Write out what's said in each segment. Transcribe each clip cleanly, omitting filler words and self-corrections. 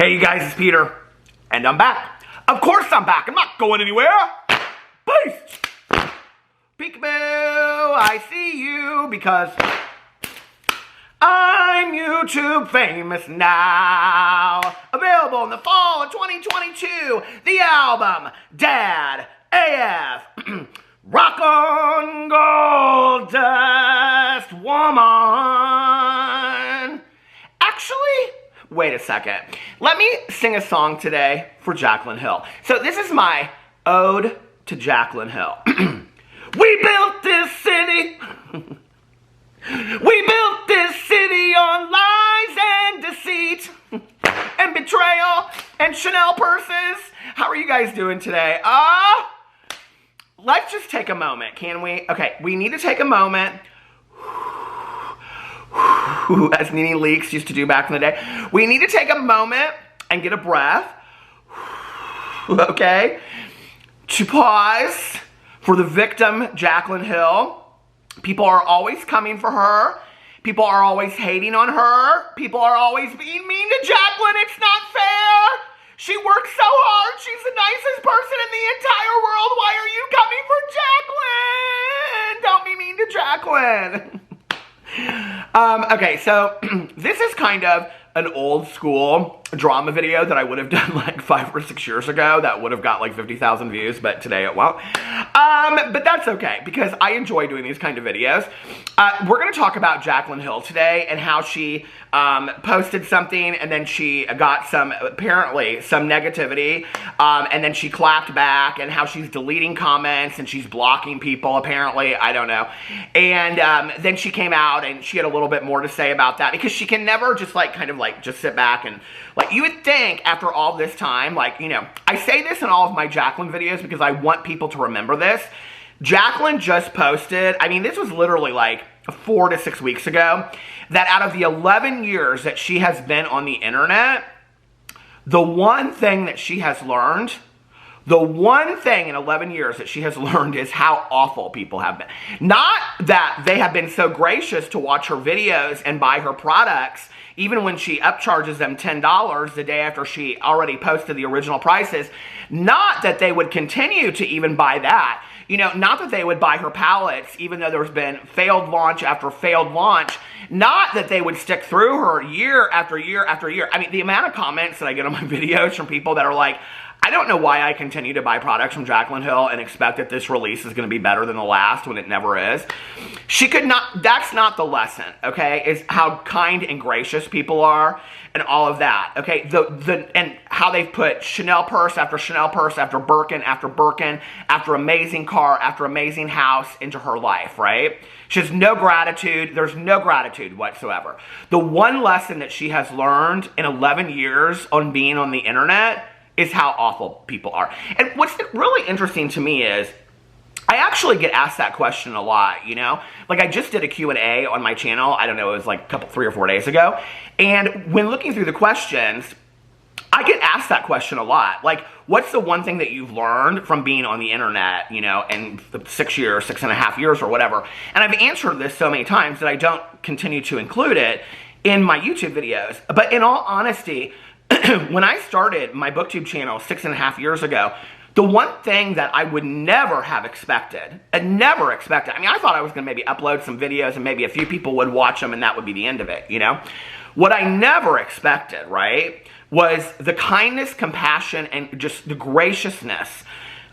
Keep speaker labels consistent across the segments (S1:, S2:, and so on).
S1: Hey, you guys, it's Peter, and I'm back. Of course I'm back. I'm not going anywhere. Peace. Peekaboo, I see you because I'm YouTube famous now. Available in the fall of 2022. The album, Dad AF. Rock on Gold Dust Woman. Actually, wait a second. Let me sing a song today for Jaclyn Hill. So this is my ode to Jaclyn Hill. We built this city. We built this city on lies and deceit and betrayal and Chanel purses. How are you guys doing today? Let's just take a moment, can we? Okay, we need to take a moment. As Nene Leakes used to do back in the day. We need to take a moment and get a breath. Okay? To pause for the victim, Jaclyn Hill. People are always coming for her. People are always hating on her. People are always being mean to Jaclyn. It's not fair. She works so hard. She's the nicest person in the entire world. Why are you coming for Jaclyn? Don't be mean to Jaclyn. Okay, so this is kind of an old school drama video that I would have done like 5 or 6 years ago that would have got like 50,000 views, but today it won't. But that's okay because I enjoy doing these kind of videos. We're going to talk about Jaclyn Hill today and how she posted something and then she got apparently some negativity, and then she clapped back, and how she's deleting comments and she's blocking people apparently, I don't know. And then she came out and she had a little bit more to say about that because she can never just like kind of like just sit back and like, you would think after all this time, like, you know, I say this in all of my Jaclyn videos because I want people to remember this. Jaclyn just posted, I mean, this was literally like 4 to 6 weeks ago, that out of the 11 years that she has been on the internet, the one thing that she has learned, the one thing in 11 years that she has learned is how awful people have been. Not that they have been so gracious to watch her videos and buy her products, even when she upcharges them $10 the day after she already posted the original prices. Not that they would continue to even buy that. You know, not that they would buy her palettes, even though there's been failed launch after failed launch. Not that they would stick through her year after year after year. I mean, the amount of comments that I get on my videos from people that are like, I don't know why I continue to buy products from Jaclyn Hill and expect that this release is going to be better than the last when it never is. She could not, that's not the lesson, okay, is how kind and gracious people are and all of that, okay, and how they've put Chanel purse after Chanel purse after Birkin after amazing car after amazing house into her life, right? She has no gratitude. There's no gratitude whatsoever. The one lesson that she has learned in 11 years on being on the internet is how awful people are. And what's really interesting to me is I actually get asked that question a lot, you know? Like I just did a Q&A on my channel, I don't know, it was like 3 or 4 days ago. And when looking through the questions, I get asked that question a lot. Like, what's the one thing that you've learned from being on the internet, you know, in the 6 years, 6.5 years or whatever? And I've answered this so many times that I don't continue to include it in my YouTube videos. But in all honesty, when I started my BookTube channel 6.5 years ago, the one thing that I would never have expected, I mean, I thought I was going to maybe upload some videos and maybe a few people would watch them and that would be the end of it, you know? What I never expected, right, was the kindness, compassion, and just the graciousness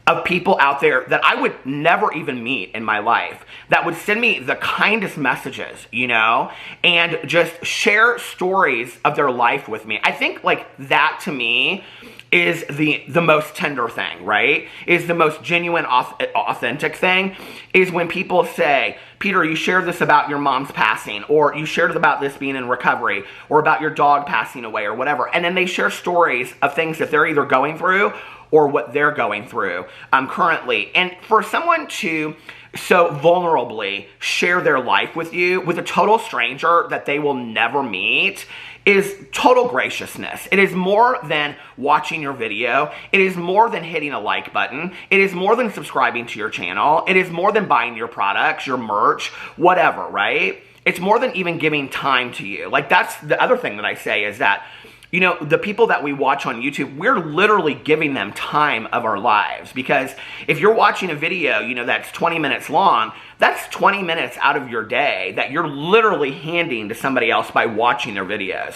S1: of people out there that I would never even meet in my life, that would send me the kindest messages, you know, and just share stories of their life with me. I think like that to me is the most tender thing, right? Is the most genuine, authentic thing, is when people say, Peter, you shared this about your mom's passing, or you shared about this being in recovery, or about your dog passing away, or whatever. And then they share stories of things that they're either going through or what they're going through currently. And for someone to so vulnerably share their life with you, with a total stranger that they will never meet, is total graciousness. It is more than watching your video. It is more than hitting a like button. It is more than subscribing to your channel. It is more than buying your products, your merch, whatever, right? It's more than even giving time to you. Like, that's the other thing that I say is that you know, the people that we watch on YouTube, we're literally giving them time of our lives. Because if you're watching a video, you know, that's 20 minutes long, that's 20 minutes out of your day that you're literally handing to somebody else by watching their videos.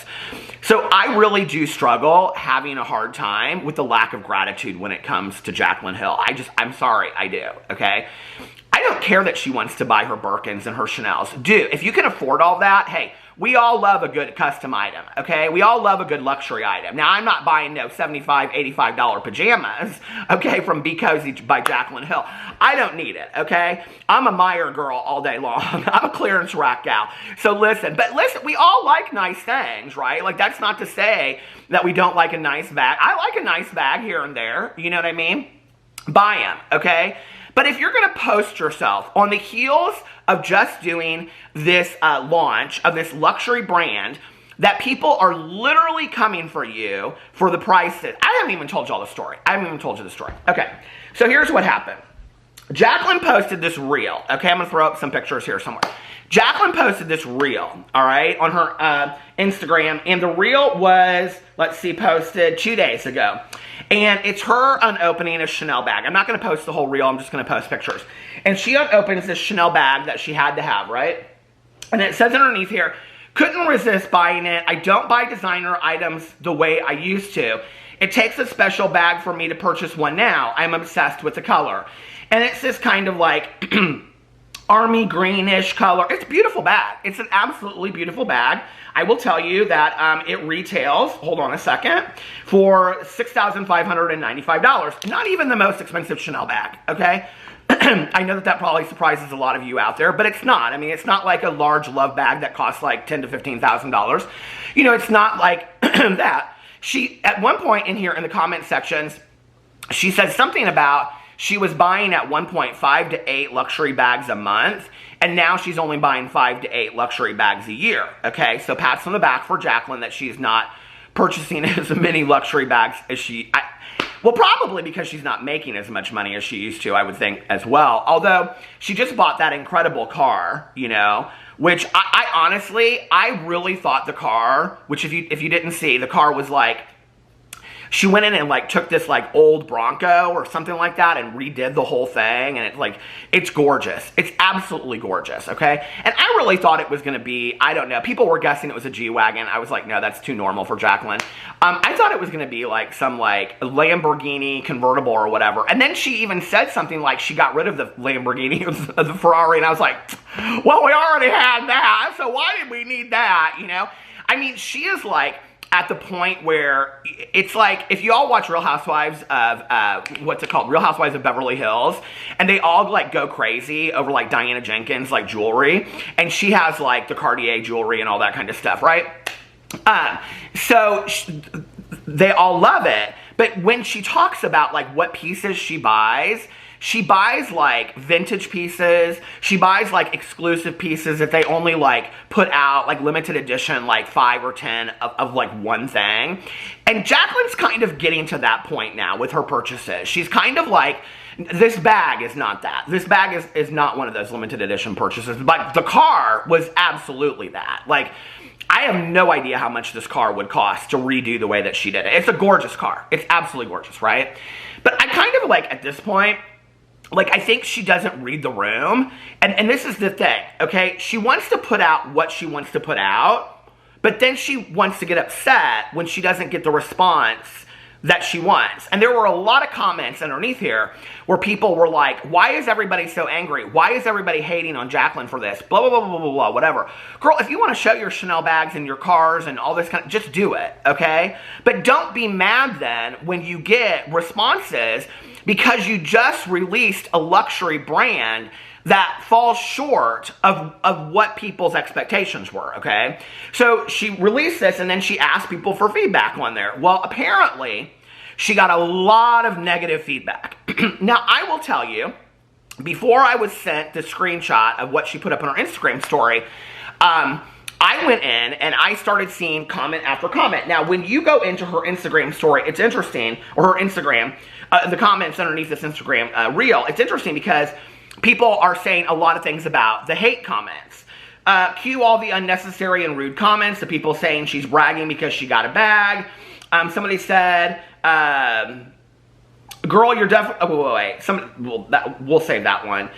S1: So I really do struggle having a hard time with the lack of gratitude when it comes to Jaclyn Hill. I'm sorry, I do, okay? I don't care that she wants to buy her Birkins and her Chanels. Dude, if you can afford all that, hey, we all love a good custom item, okay? We all love a good luxury item. Now, I'm not buying no $75, $85 pajamas, okay, from Be Cozy by Jaclyn Hill. I don't need it, okay? I'm a Meyer girl all day long. I'm a clearance rack gal. So listen, we all like nice things, right? Like, that's not to say that we don't like a nice bag. I like a nice bag here and there, you know what I mean? Buy them, okay? But if you're going to post yourself on the heels of just doing this launch of this luxury brand that people are literally coming for you for the prices. I haven't even told you all the story. I haven't even told you the story. Okay, so here's what happened. Jaclyn posted this reel. Okay, I'm going to throw up some pictures here somewhere. Jaclyn posted this reel, all right, on her Instagram. And the reel was, let's see, posted 2 days ago. And it's her unopening a Chanel bag. I'm not going to post the whole reel. I'm just going to post pictures. And she unopens this Chanel bag that she had to have, right? And it says underneath here, couldn't resist buying it. I don't buy designer items the way I used to. It takes a special bag for me to purchase one now. I'm obsessed with the color. And it's this kind of like army greenish color. It's a beautiful bag. It's an absolutely beautiful bag. I will tell you that it retails, hold on a second, for $6,595. Not even the most expensive Chanel bag, okay? I know that probably surprises a lot of you out there, but it's not. I mean, it's not like a large love bag that costs like $10,000 to $15,000. You know, it's not like that. She, at one point in here in the comment sections, she said something about she was buying at one point 5 to 8 luxury bags a month, and now she's only buying 5 to 8 luxury bags a year, okay? So pats on the back for Jaclyn that she's not purchasing as many luxury bags as well, probably because she's not making as much money as she used to, I would think, as well. Although, she just bought that incredible car, you know, which I honestly, I really thought the car, which if you didn't see, the car was like, she went in and like took this like old Bronco or something like that and redid the whole thing, and it's gorgeous. It's absolutely gorgeous, okay? And I really thought it was going to be, I don't know, people were guessing it was a G-Wagon. I was like, no, that's too normal for Jaclyn. I thought it was going to be like some like Lamborghini convertible or whatever. And then she even said something like she got rid of the Lamborghini or the Ferrari, and I was like, well, we already had that, so why did we need that, you know? I mean, she is like at the point where it's like, if you all watch Real Housewives of, what's it called? Real Housewives of Beverly Hills, and they all like go crazy over like Diana Jenkins, like jewelry, and she has like the Cartier jewelry and all that kind of stuff, right? So they all love it, but when she talks about like what pieces she buys like vintage pieces. She buys like exclusive pieces that they only like put out, like limited edition, like 5 or 10 of like one thing. And Jaclyn's kind of getting to that point now with her purchases. She's kind of like, this bag is not that. This bag is not one of those limited edition purchases. But the car was absolutely that. Like, I have no idea how much this car would cost to redo the way that she did it. It's a gorgeous car. It's absolutely gorgeous, right? But I kind of like, at this point, like, I think she doesn't read the room. And this is the thing, okay? She wants to put out what she wants to put out, but then she wants to get upset when she doesn't get the response that she wants. And there were a lot of comments underneath here where people were like, why is everybody so angry? Why is everybody hating on Jaclyn for this? Blah, blah, blah, blah, blah, blah, whatever. Girl, if you want to show your Chanel bags and your cars and all this kind of, just do it, okay? But don't be mad then when you get responses because you just released a luxury brand that falls short of what people's expectations were, okay? So she released this and then she asked people for feedback on there. Well, apparently, she got a lot of negative feedback. Now, I will tell you, before I was sent the screenshot of what she put up on her Instagram story, I went in and I started seeing comment after comment. Now, when you go into her Instagram story, it's interesting, or her Instagram, the comments underneath this Instagram reel, it's interesting because people are saying a lot of things about the hate comments. Cue all the unnecessary and rude comments, the people saying she's bragging because she got a bag. Somebody said, girl, you're definitely, we'll save that one.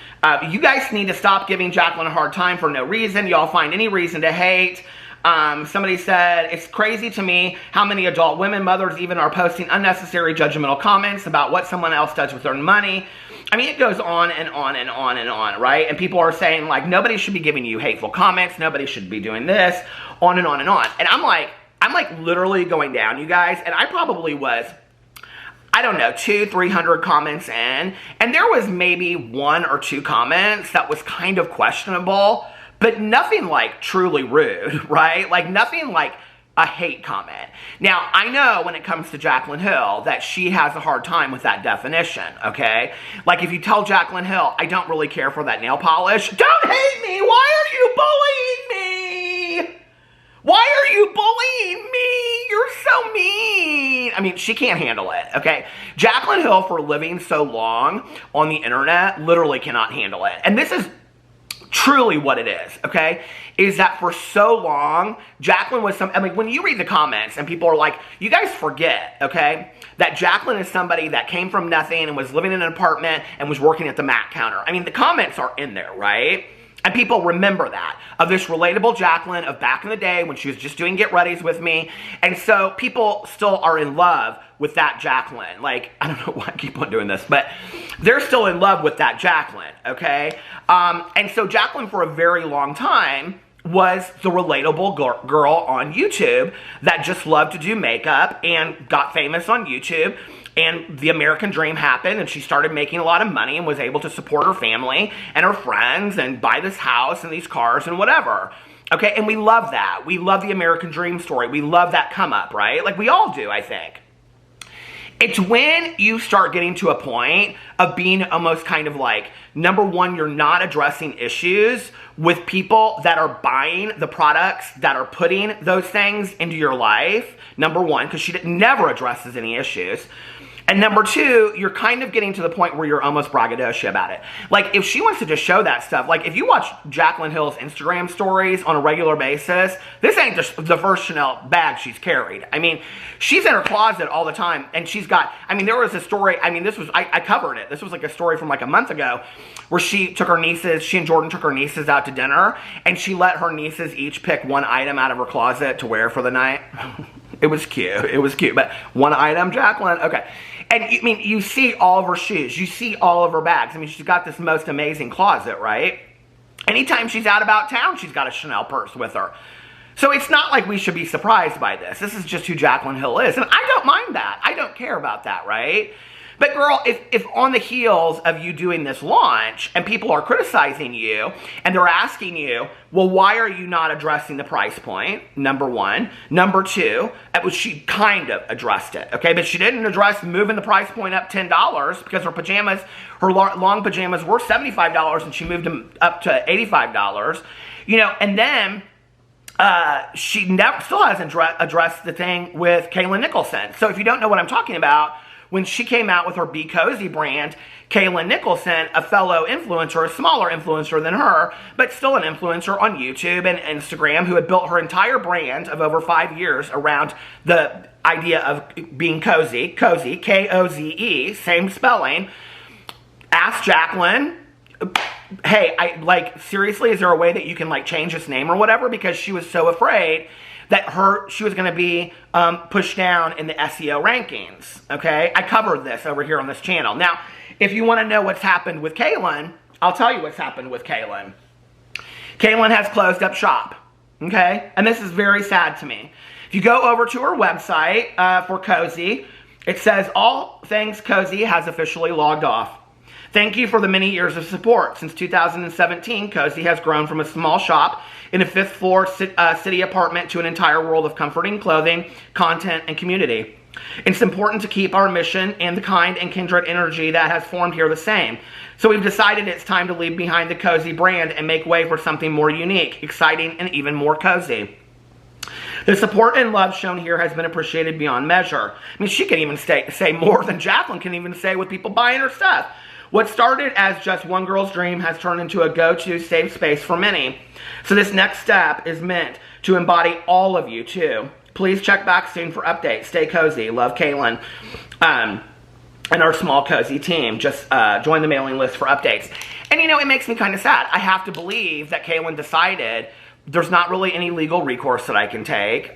S1: You guys need to stop giving Jaclyn a hard time for no reason. Y'all find any reason to hate. Somebody said, it's crazy to me how many adult women, mothers even, are posting unnecessary judgmental comments about what someone else does with their money. I mean, it goes on and on and on and on, right? And people are saying, like, nobody should be giving you hateful comments. Nobody should be doing this, on and on and on. And I'm like literally going down, you guys. And I probably was, I don't know, 200-300 comments in. And there was maybe 1 or 2 comments that was kind of questionable, but nothing like truly rude, right? Like nothing like a hate comment. Now, I know when it comes to Jaclyn Hill that she has a hard time with that definition, okay? Like if you tell Jaclyn Hill, I don't really care for that nail polish, don't hate me! Why are you bullying me? Why are you bullying me? You're so mean. I mean, she can't handle it, okay? Jaclyn Hill, for living so long on the internet, literally cannot handle it. And this is truly what it is, okay? Is that for so long, Jaclyn was I mean, when you read the comments and people are like, you guys forget, okay, that Jaclyn is somebody that came from nothing and was living in an apartment and was working at the Mac counter. I mean, the comments are in there, right? And people remember that, of this relatable Jaclyn of back in the day when she was just doing get-readies with me. And so people still are in love with that Jaclyn. Like, I don't know why I keep on doing this, but they're still in love with that Jaclyn, okay? And so Jaclyn, for a very long time, was the relatable girl on YouTube that just loved to do makeup and got famous on YouTube. And the American dream happened, and she started making a lot of money and was able to support her family and her friends and buy this house and these cars and whatever. Okay, and we love that. We love the American dream story. We love that come up, right? Like we all do, I think. It's when you start getting to a point of being almost kind of like, number one, you're not addressing issues with people that are buying the products that are putting those things into your life. Number one, because she never addresses any issues. And number two, you're kind of getting to the point where you're almost braggadocio about it. Like, if she wants to just show that stuff, like, if you watch Jaclyn Hill's Instagram stories on a regular basis, this ain't the first Chanel bag she's carried. I mean, she's in her closet all the time, and she's got, I mean, there was a story, I mean, this was, I covered it. This was like a story from like a month ago, where she and Jordan took her nieces out to dinner, and she let her nieces each pick one item out of her closet to wear for the night. It was cute. It was cute. But one item, Jaclyn, okay. And I mean, you see all of her shoes. You see all of her bags. I mean, she's got this most amazing closet, right? Anytime she's out about town, she's got a Chanel purse with her. So it's not like we should be surprised by this. This is just who Jaclyn Hill is. And I don't mind that. I don't care about that, right? But girl, if on the heels of you doing this launch and people are criticizing you and they're asking you, well, why are you not addressing the price point? Number one. Number two, she kind of addressed it, okay? But she didn't address moving the price point up $10 because her pajamas, her long pajamas were $75 and she moved them up to $85, you know, and then she still hasn't addressed the thing with Kaylin Nicholson. So if you don't know what I'm talking about, when she came out with her Be Cozy brand, Kaylin Nicholson, a fellow influencer, a smaller influencer than her, but still an influencer on YouTube and Instagram, who had built her entire brand of over 5 years around the idea of being cozy, K-O-Z-E, same spelling, asked Jaclyn, hey, seriously, is there a way that you can, change this name or whatever? Because she was so afraid that she was going to be pushed down in the SEO rankings, okay? I covered this over here on this channel. Now, if you want to know what's happened with Kaylin, I'll tell you what's happened with Kaylin. Kaylin has closed up shop, okay? And this is very sad to me. If you go over to her website for Cozy, it says, all things Cozy has officially logged off. Thank you for the many years of support. Since 2017, Cozy has grown from a small shop in a 5th floor city apartment to an entire world of comforting clothing, content, and community. It's important to keep our mission and the kind and kindred energy that has formed here the same. So we've decided it's time to leave behind the Cozy brand and make way for something more unique, exciting, and even more cozy. The support and love shown here has been appreciated beyond measure. I mean, she can even say more than Jaclyn can even say with people buying her stuff. What started as just one girl's dream has turned into a go-to safe space for many. So this next step is meant to embody all of you too. Please check back soon for updates. Stay cozy. Love, Jaclyn. And our small cozy team. Just join the mailing list for updates. And you know, it makes me kind of sad. I have to believe that Jaclyn decided there's not really any legal recourse that I can take.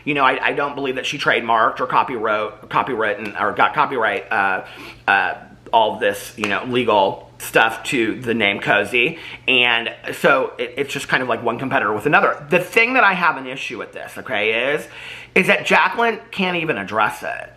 S1: You know, I don't believe that she trademarked or copywritten or got copyright all this, you know, legal stuff to the name Cozy. And so it's just kind of like one competitor with another. The thing that I have an issue with this, okay, is that Jaclyn can't even address it.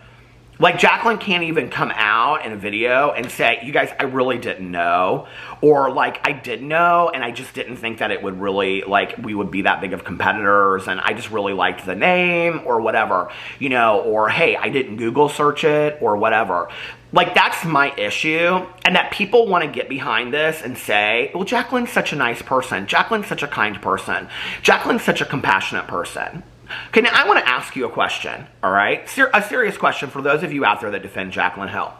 S1: Like, Jaclyn can't even come out in a video and say, you guys, I really didn't know. Or, like, I did know, and I just didn't think that it would really, like, we would be that big of competitors, and I just really liked the name, or whatever. You know, or, hey, I didn't Google search it, or whatever. Like, that's my issue, and that people want to get behind this and say, well, Jaclyn's such a nice person. Jaclyn's such a kind person. Jaclyn's such a compassionate person. Okay, now I want to ask you a question, all right? A serious question for those of you out there that defend Jaclyn Hill.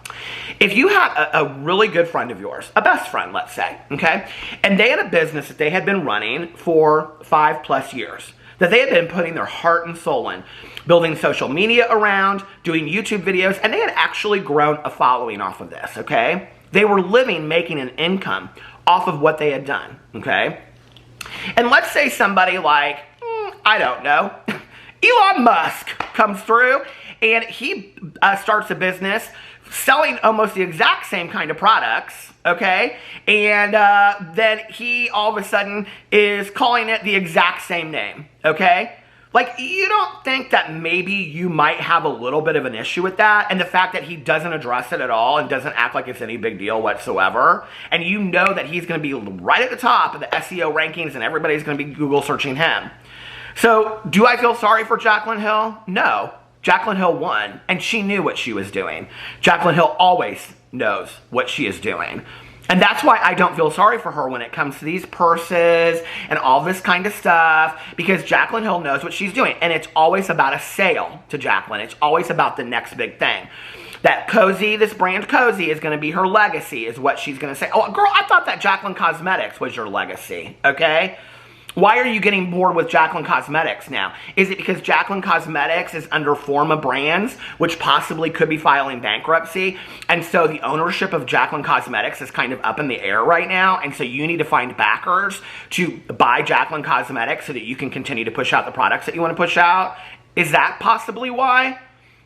S1: If you had a really good friend of yours, a best friend, let's say, okay, and they had a business that they had been running for 5+ years, that they had been putting their heart and soul in, building social media around, doing YouTube videos, and they had actually grown a following off of this, okay? They were living, making an income off of what they had done, okay? And let's say somebody like, I don't know, Elon Musk comes through and he starts a business selling almost the exact same kind of products, okay? And then he all of a sudden is calling it the exact same name, okay? Like, you don't think that maybe you might have a little bit of an issue with that, and the fact that he doesn't address it at all and doesn't act like it's any big deal whatsoever, and you know that he's going to be right at the top of the SEO rankings and everybody's going to be Google searching him. So, do I feel sorry for Jaclyn Hill? No. Jaclyn Hill won, and she knew what she was doing. Jaclyn Hill always knows what she is doing. And that's why I don't feel sorry for her when it comes to these purses and all this kind of stuff, because Jaclyn Hill knows what she's doing. And it's always about a sale to Jaclyn. It's always about the next big thing. That Cozy, this brand Cozy, is going to be her legacy, is what she's going to say. Oh, girl, I thought that Jaclyn Cosmetics was your legacy, okay? Why are you getting bored with Jaclyn Cosmetics now? Is it because Jaclyn Cosmetics is under Forma Brands, which possibly could be filing bankruptcy, and so the ownership of Jaclyn Cosmetics is kind of up in the air right now, and so you need to find backers to buy Jaclyn Cosmetics so that you can continue to push out the products that you want to push out? Is that possibly why?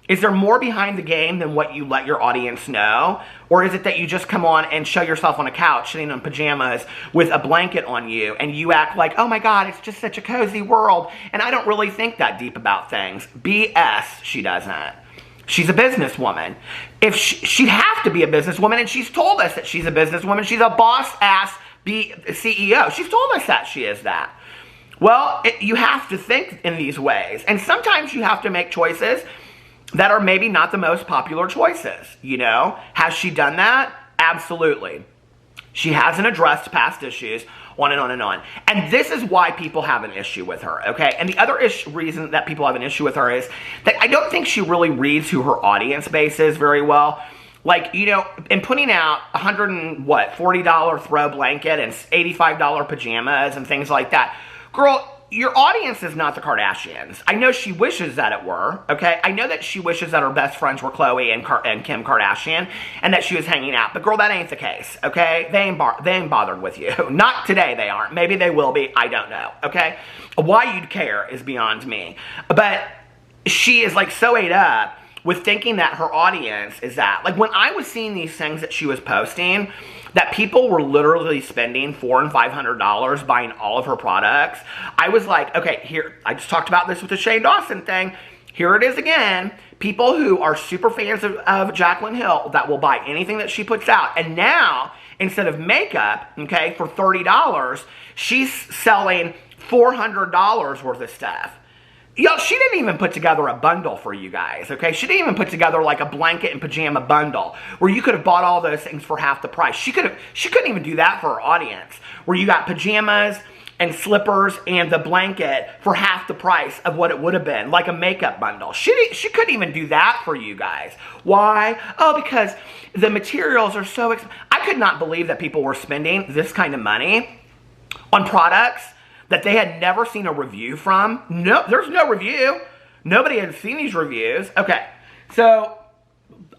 S1: Is there more behind the game than what you let your audience know? Or is it that you just come on and show yourself on a couch sitting in pajamas with a blanket on you and you act like, oh my God, it's just such a cozy world and I don't really think that deep about things? BS, she doesn't. She's a businesswoman. If she'd have to be a businesswoman, and she's told us that she's a businesswoman. She's a boss-ass CEO. She's told us that she is that. Well, you have to think in these ways. And sometimes you have to make choices that are maybe not the most popular choices, you know? Has she done that? Absolutely. She hasn't addressed past issues, on and on and on. And this is why people have an issue with her, okay? And the other reason that people have an issue with her is that I don't think she really reads who her audience base is very well. Like, you know, in putting out $40 throw blanket and $85 pajamas and things like that, girl, your audience is not the Kardashians. I know she wishes that it were, okay? I know that she wishes that her best friends were Khloe and Kim Kardashian and that she was hanging out. But girl, that ain't the case, okay? They ain't bothered with you. Not today they aren't. Maybe they will be. I don't know, okay? Why you'd care is beyond me. But she is like so ate up with thinking that her audience is that. Like, when I was seeing these things that she was posting, that people were literally spending $400 and $500 buying all of her products, I was like, okay, here, I just talked about this with the Shane Dawson thing. Here it is again. People who are super fans of Jaclyn Hill that will buy anything that she puts out. And now, instead of makeup, okay, for $30, she's selling $400 worth of stuff. Yo, she didn't even put together a bundle for you guys, okay? She didn't even put together like a blanket and pajama bundle where you could have bought all those things for half the price. She couldn't even do that for her audience, where you got pajamas and slippers and the blanket for half the price of what it would have been, like a makeup bundle. She couldn't even do that for you guys. Why? Oh, because the materials are so expensive. I could not believe that people were spending this kind of money on products that they had never seen a review from. No, there's no review. Nobody had seen these reviews. Okay, so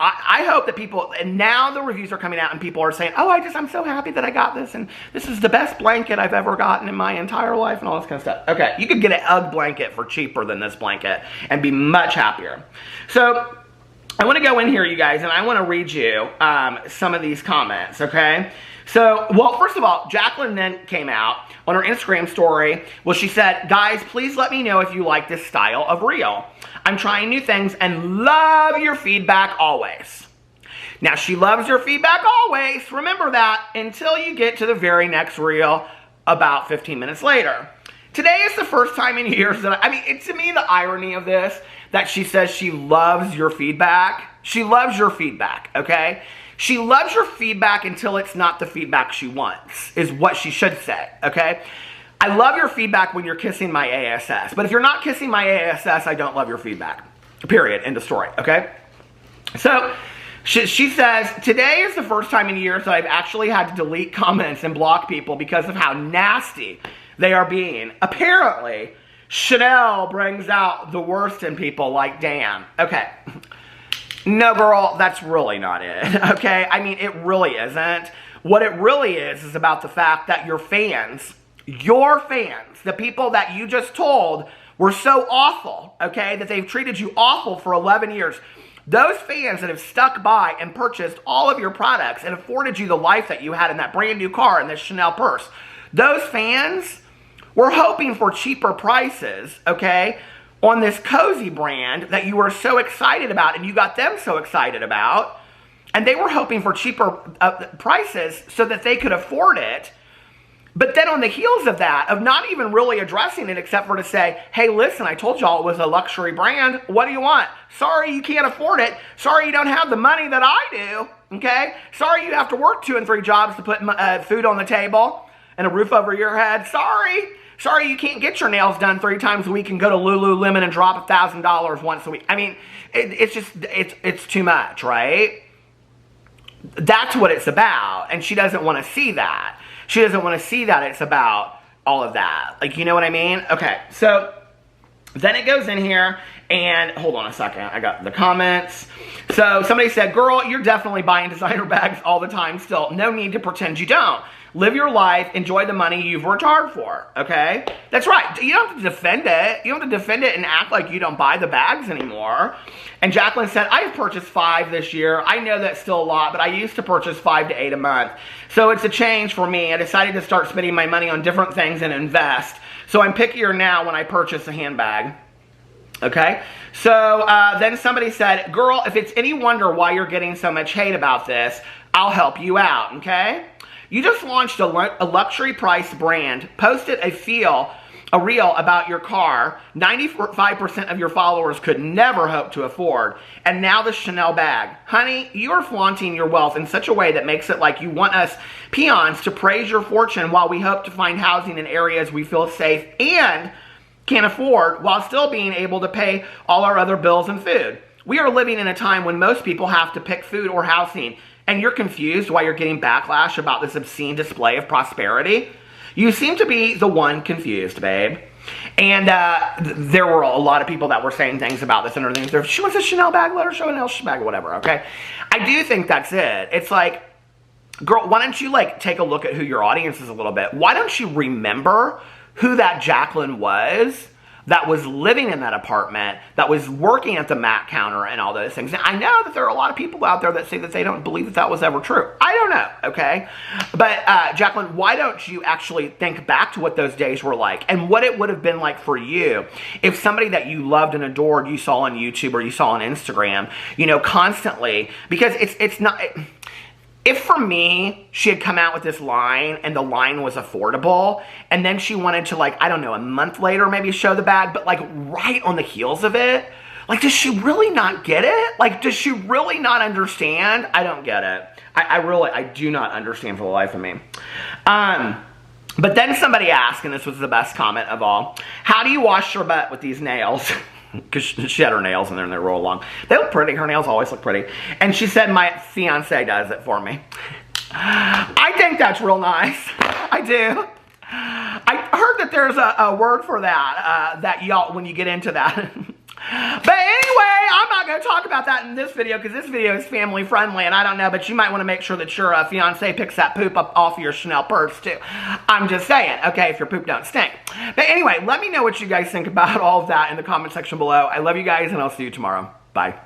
S1: I hope that people, and now the reviews are coming out and people are saying, oh, I'm so happy that I got this, and this is the best blanket I've ever gotten in my entire life, and all this kind of stuff. Okay, you could get an UGG blanket for cheaper than this blanket and be much happier. So I want to go in here, you guys, and I want to read you some of these comments, okay? So, well, first of all, Jaclyn then came out on her Instagram story. Well, she said, guys, please let me know if you like this style of reel. I'm trying new things and love your feedback always. Now, she loves your feedback always. Remember that until you get to the very next reel about 15 minutes later. Today is the first time in years that, it's to me the irony of this, that she says she loves your feedback. She loves your feedback, okay? She loves your feedback until it's not the feedback she wants, is what she should say, okay? I love your feedback when you're kissing my ASS, but if you're not kissing my ASS, I don't love your feedback, period, end of story, okay? So, she says, today is the first time in years that I've actually had to delete comments and block people because of how nasty they are being. Apparently, Chanel brings out the worst in people like Dan. Okay. No, girl, that's really not it, okay? It really isn't. What it really is about the fact that your fans, the people that you just told were so awful, okay, that they've treated you awful for 11 years. Those fans that have stuck by and purchased all of your products and afforded you the life that you had in that brand new car and this Chanel purse, those fans were hoping for cheaper prices, okay, on this cozy brand that you were so excited about and you got them so excited about, and they were hoping for cheaper prices so that they could afford it. But then on the heels of that, of not even really addressing it except for to say, hey, listen, I told y'all it was a luxury brand. What do you want? Sorry, you can't afford it. Sorry, you don't have the money that I do, okay? Sorry, you have to work 2 and 3 jobs to put food on the table and a roof over your head. Sorry, you can't get your nails done 3 times a week and go to Lululemon and drop $1,000 once a week. It's too much, right? That's what it's about, and she doesn't want to see that. She doesn't want to see that it's about all of that. Like, you know what I mean? Okay, so then it goes in here, and hold on a second. I got the comments. So somebody said, girl, you're definitely buying designer bags all the time still. No need to pretend you don't. Live your life. Enjoy the money you've worked hard for, okay? That's right. You don't have to defend it. You don't have to defend it and act like you don't buy the bags anymore. And Jaclyn said, I have purchased 5 this year. I know that's still a lot, but I used to purchase 5 to 8 a month. So it's a change for me. I decided to start spending my money on different things and invest. So I'm pickier now when I purchase a handbag. Okay? So then somebody said, girl, if it's any wonder why you're getting so much hate about this, I'll help you out, okay? You just launched a luxury price brand, posted a reel about your car 95% of your followers could never hope to afford, and now the Chanel bag. Honey, you are flaunting your wealth in such a way that makes it like you want us peons to praise your fortune while we hope to find housing in areas we feel safe and can afford while still being able to pay all our other bills and food. We are living in a time when most people have to pick food or housing, and you're confused why you're getting backlash about this obscene display of prosperity. You seem to be the one confused, babe. And there were a lot of people that were saying things about this and other things. She wants a Chanel bag, let her show a Chanel bag or whatever, okay? I do think that's it. It's like, girl, why don't you like take a look at who your audience is a little bit? Why don't you remember who that Jaclyn was that was living in that apartment, that was working at the Mac counter and all those things. Now, I know that there are a lot of people out there that say that they don't believe that that was ever true. I don't know, okay? But, Jaclyn, why don't you actually think back to what those days were like and what it would have been like for you if somebody that you loved and adored you saw on YouTube or you saw on Instagram, you know, constantly, because it's not... If for me, she had come out with this line and the line was affordable and then she wanted to, like, I don't know, a month later maybe show the bag, but like right on the heels of it, like, does she really not get it? Like, does she really not understand? I don't get it. I do not understand for the life of me. But then somebody asked, and this was the best comment of all, how do you wash your butt with these nails? Because she had her nails in there and they roll along. They look pretty. Her nails always look pretty. And she said, my fiance does it for me. I think that's real nice. I do. Her heard that there's a word for that, that y'all, when you get into that. But anyway, I'm not going to talk about that in this video because this video is family friendly, and I don't know, but you might want to make sure that your fiance picks that poop up off your Chanel purse too. I'm just saying, okay, if your poop don't stink. But anyway, let me know what you guys think about all of that in the comment section below. I love you guys, and I'll see you tomorrow. Bye.